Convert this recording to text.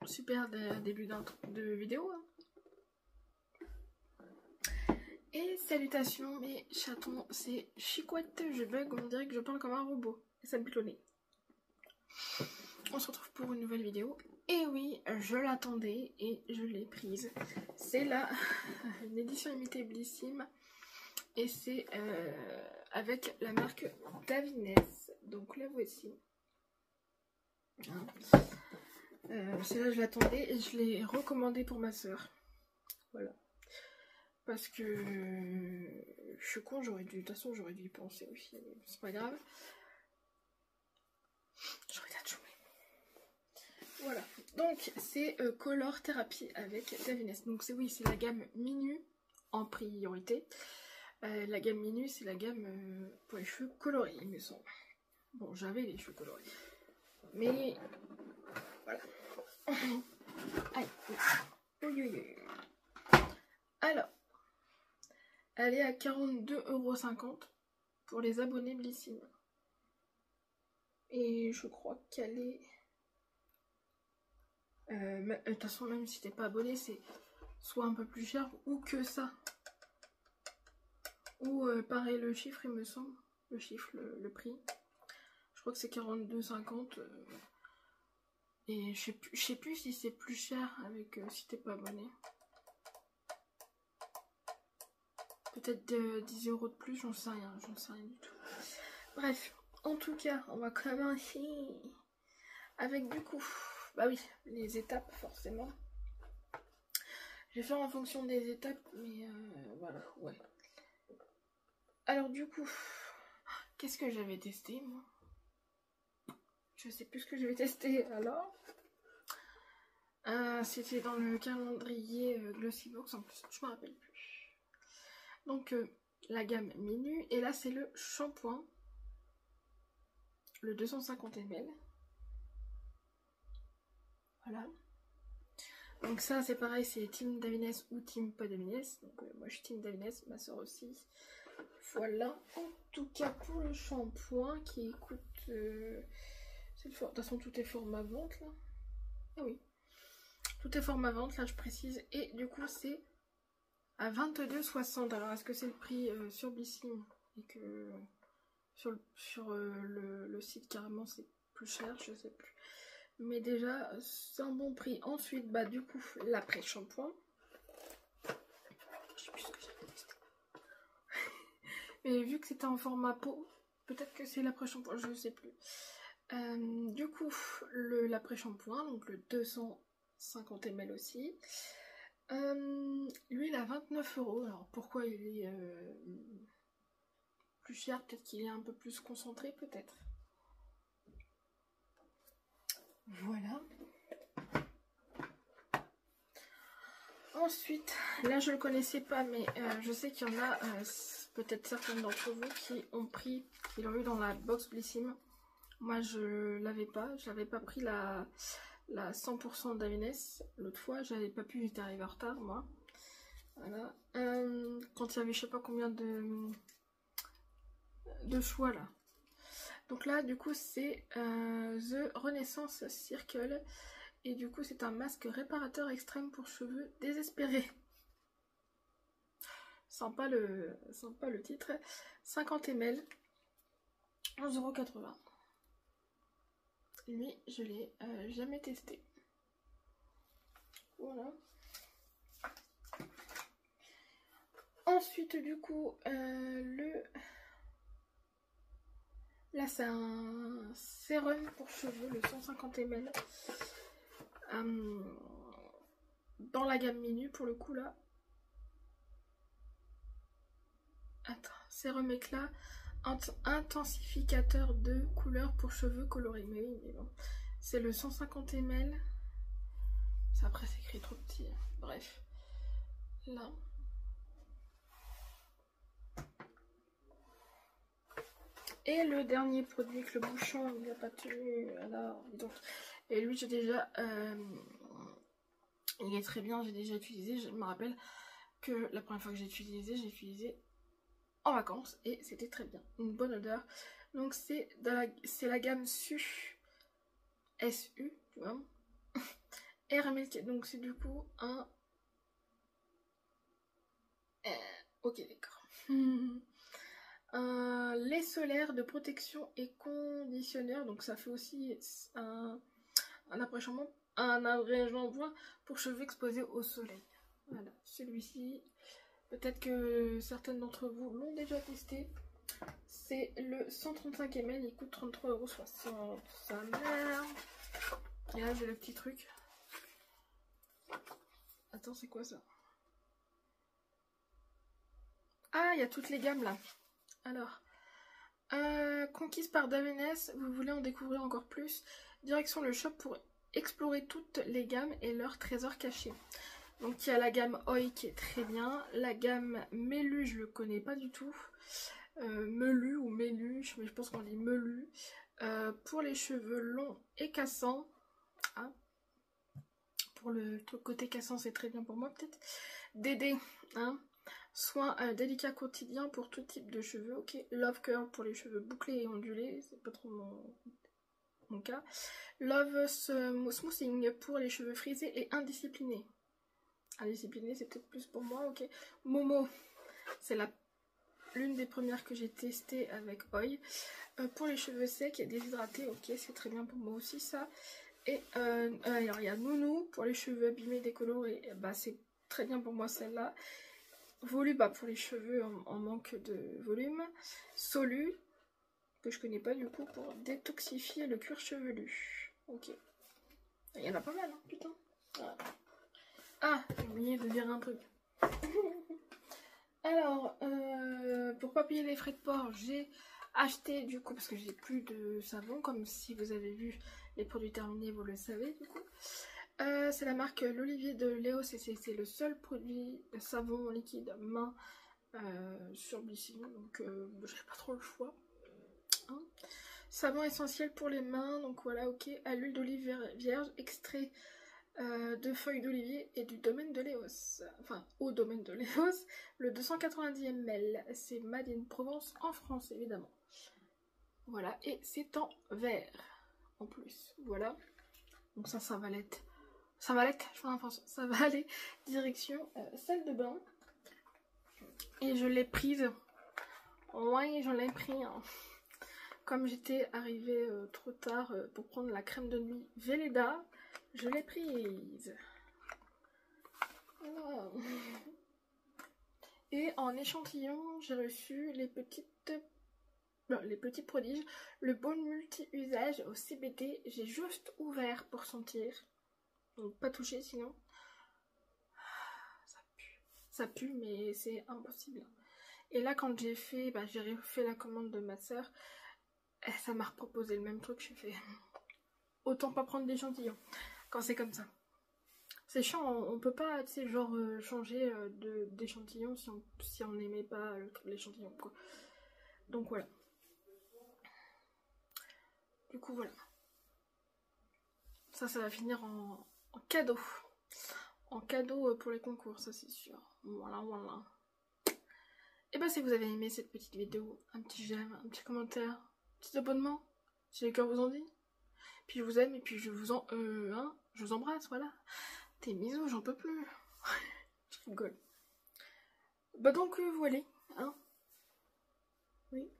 Super début de vidéo. Hein. Et salutations mes chatons, c'est Chicouette, je bug, on dirait que je parle comme un robot. Et ça me plaît au nez. On se retrouve pour une nouvelle vidéo. Et oui, je l'attendais et je l'ai prise. C'est là une édition limitée Blissim. Et c'est avec la marque Davines. Donc la voici. Hein. Celle-là je l'attendais et je l'ai recommandée pour ma soeur. Voilà. Parce que je suis con, de toute façon j'aurais dû y penser aussi, mais c'est pas grave. Je regarde jouer. Voilà, donc c'est Color Therapy avec Davines. Donc c'est c'est la gamme Minu en priorité. La gamme Minu c'est la gamme pour les cheveux colorés, il me semble. Bon, j'avais les cheveux colorés. Mais voilà. Aïe. Alors, elle est à 42,50 € pour les abonnés Blissim. Et je crois qu'elle est... de toute façon, même si t'es pas abonné, c'est soit un peu plus cher ou que ça. Ou pareil, le chiffre, il me semble. Le chiffre, le prix. Je crois que c'est 42,50 €. Et je sais plus si c'est plus cher avec si t'es pas abonné. Peut-être 10 € de plus, j'en sais rien du tout. Bref, en tout cas, on va commencer avec du coup, bah oui, les étapes forcément. Je vais faire en fonction des étapes, mais voilà, ouais. Alors du coup, qu'est-ce que j'avais testé moi? Je sais plus ce que j'avais testé alors. C'était dans le calendrier Glossybox en plus, je me rappelle plus. Donc la gamme Minu, et là c'est le shampoing, le 250 ml. Voilà. Donc ça c'est pareil, c'est Team Davines ou Team pas Davines. Donc moi je suis Team Davines, ma soeur aussi. Voilà, en tout cas pour le shampoing qui coûte... de toute façon tout est format vente là. Ah oui. Tout est format vente là je précise. Et du coup c'est à 22,60 €. Alors est-ce que c'est le prix sur Blissim et que sur le site carrément c'est plus cher, je sais plus. Mais déjà c'est un bon prix. Ensuite bah du coup l'après-shampoing. Je sais plus ce que j'avais testé. Mais vu que c'était en format peau, peut-être que c'est l'après-shampoing, je sais plus. Du coup l'après-shampoing, donc le 250 ml aussi. Lui il a 29 €. Alors pourquoi il est plus cher? Peut-être qu'il est un peu plus concentré, peut-être. Voilà. Ensuite, là je le connaissais pas, mais je sais qu'il y en a peut-être certains d'entre vous qui l'ont eu dans la box Blissim. Moi je l'avais pas, pris la 100% Davines. L'autre fois, j'avais pas pu, j'étais arrivée en retard moi. Voilà. Quand il y avait je sais pas combien de choix là. Donc là du coup c'est The Renaissance Circle. Et du coup c'est un masque réparateur extrême pour cheveux désespérés. Sympa le titre. 50 ml. 11,80 €. Lui je l'ai jamais testé. Voilà. Ensuite du coup là c'est un sérum pour cheveux, le 150 ml. Dans la gamme Minu pour le coup là. Attends, sérum éclat intensificateur de couleur pour cheveux colorés. Mais oui, mais bon. C'est le 150 ml. Après c'est écrit trop petit. Bref. Là. Et le dernier produit avec le bouchon, il n'a pas tenu. Alors, donc, et lui j'ai déjà... il est très bien, j'ai déjà utilisé. Je me rappelle que la première fois que j'ai utilisé en vacances et c'était très bien. Une bonne odeur. Donc c'est la gamme SU. SU, tu vois. Air Milk, donc c'est du coup un... ok, d'accord. Un lait solaire de protection et conditionneur, donc ça fait aussi un abrégement pour cheveux exposés au soleil. Voilà, celui-ci, peut-être que certaines d'entre vous l'ont déjà testé. C'est le 135 ml, il coûte 33,60 €. Sa mère. Et là j'ai le petit truc. Attends, c'est quoi ça? Ah, il y a toutes les gammes là. Alors, conquise par Davines, vous voulez en découvrir encore plus? Direction le shop pour explorer toutes les gammes et leurs trésors cachés. Donc il y a la gamme Oi qui est très bien, la gamme Melu je le connais pas du tout, Melu ou Melu, mais je pense qu'on dit Melu, pour les cheveux longs et cassants. Ah. Pour le côté cassant c'est très bien pour moi peut-être. Dédé, hein. Soin délicat quotidien pour tout type de cheveux, ok. Love Curl pour les cheveux bouclés et ondulés, c'est pas trop mon cas. Love Smoothing pour les cheveux frisés et indisciplinés. Indisciplinés c'est peut-être plus pour moi, ok. Momo, c'est l'une des premières que j'ai testées avec Oi. Pour les cheveux secs et déshydratés, ok, c'est très bien pour moi aussi ça. Et alors il y a Nounou pour les cheveux abîmés, décolorés, bah c'est très bien pour moi celle-là. Volu, bah pour les cheveux en manque de volume. Solu, que je connais pas du coup, pour détoxifier le cuir chevelu. Ok. Il y en a pas mal, hein, putain. Voilà. Ah, j'ai oublié de dire un truc. Alors, pour pas payer les frais de port, j'ai acheté du coup, parce que j'ai plus de savon, comme si vous avez vu les produits terminés, vous le savez du coup. C'est la marque L'Olivier de Léo, c'est le seul produit de savon liquide main sur Bicine, donc j'avais pas trop le choix. Hein. Savon essentiel pour les mains, donc voilà, ok. À l'huile d'olive vierge, extrait de feuilles d'olivier et du domaine de Léos. Enfin, au domaine de Léos, le 290 ml. C'est Made in Provence en France, évidemment. Voilà, et c'est en vert en plus. Voilà. Donc ça va l'être. Ça va aller, je fais un ça va aller direction salle de bain. Et je l'ai prise. Ouais, je l'ai pris. Hein. Comme j'étais arrivée trop tard pour prendre la crème de nuit Velleda, je l'ai prise. Voilà. Et en échantillon, j'ai reçu les petits prodiges. Le baume multi-usage au CBD. J'ai juste ouvert pour sentir. Donc pas touché sinon. Ça pue mais c'est impossible. Et là quand j'ai fait, bah, j'ai refait la commande de ma soeur. Ça m'a reproposé le même truc, j'ai fait. Autant pas prendre d'échantillon quand c'est comme ça. C'est chiant, on peut pas, tu sais, genre changer d'échantillon si on n'aimait pas l'échantillon quoi. Donc voilà. Du coup voilà. Ça va finir en cadeau. En cadeau pour les concours, ça c'est sûr. Voilà, voilà. Et bah si vous avez aimé cette petite vidéo, un petit j'aime, un petit commentaire, un petit abonnement, si les cœurs vous en dit. Puis je vous aime et puis je vous je vous embrasse, voilà. Tes bisous, j'en peux plus. Je rigole. Bah donc voilà, hein. Oui.